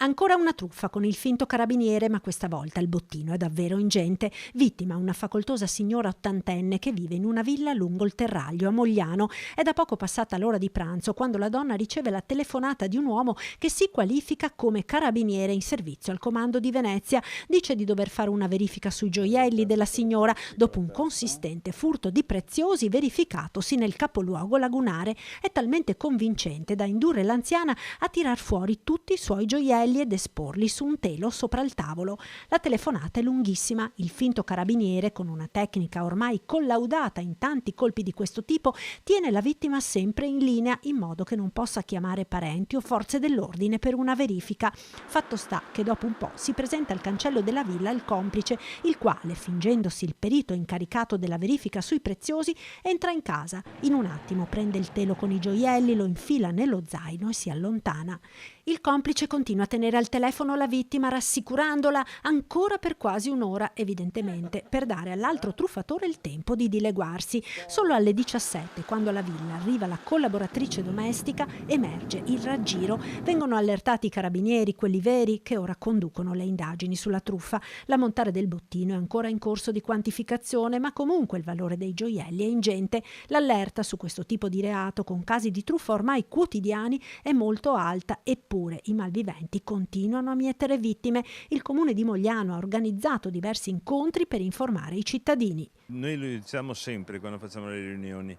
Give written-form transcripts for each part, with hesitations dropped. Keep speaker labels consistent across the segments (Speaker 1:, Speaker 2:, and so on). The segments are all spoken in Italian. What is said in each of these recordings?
Speaker 1: Ancora una truffa con il finto carabiniere, ma questa volta il bottino è davvero ingente. Vittima una facoltosa signora ottantenne che vive in una villa lungo il Terraglio a Mogliano. È da poco passata l'ora di pranzo quando la donna riceve la telefonata di un uomo che si qualifica come carabiniere in servizio al comando di Venezia. Dice di dover fare una verifica sui gioielli della signora dopo un consistente furto di preziosi verificatosi nel capoluogo lagunare. È talmente convincente da indurre l'anziana a tirar fuori tutti i suoi gioielli ed esporli su un telo sopra il tavolo. La telefonata è lunghissima. Il finto carabiniere, con una tecnica ormai collaudata in tanti colpi di questo tipo, tiene la vittima sempre in linea in modo che non possa chiamare parenti o forze dell'ordine per una verifica. Fatto sta che dopo un po' si presenta al cancello della villa il complice, il quale, fingendosi il perito incaricato della verifica sui preziosi, entra in casa. In un attimo prende il telo con i gioielli, lo infila nello zaino e si allontana. Il complice continua a tenere al telefono la vittima, rassicurandola ancora per quasi un'ora, evidentemente per dare all'altro truffatore il tempo di dileguarsi. Solo alle 17, quando alla villa arriva la collaboratrice domestica, emerge il raggiro. Vengono allertati i carabinieri, quelli veri, che ora conducono le indagini sulla truffa. L'ammontare del bottino è ancora in corso di quantificazione, ma comunque il valore dei gioielli è ingente. L'allerta su questo tipo di reato, con casi di truffa ormai quotidiani, è molto alta, eppure i malviventi continuano a mietere vittime. Il comune di Mogliano ha organizzato diversi incontri per informare i cittadini.
Speaker 2: Noi lo diciamo sempre quando facciamo le riunioni,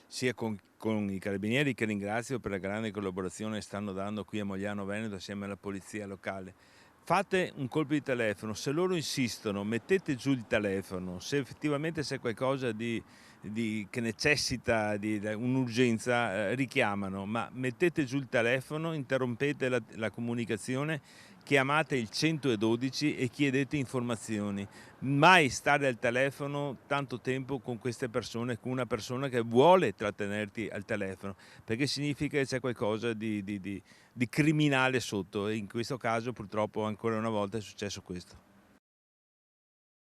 Speaker 2: sia con i carabinieri, che ringrazio per la grande collaborazione che stanno dando qui a Mogliano Veneto assieme alla polizia locale. Fate un colpo di telefono, se loro insistono mettete giù il telefono, se effettivamente c'è qualcosa che necessita di un'urgenza, richiamano, ma mettete giù il telefono, interrompete la comunicazione, chiamate il 112 e chiedete informazioni. Mai stare al telefono tanto tempo con queste persone, con una persona che vuole trattenerti al telefono, perché significa che c'è qualcosa di criminale sotto, e in questo caso purtroppo ancora una volta è successo questo.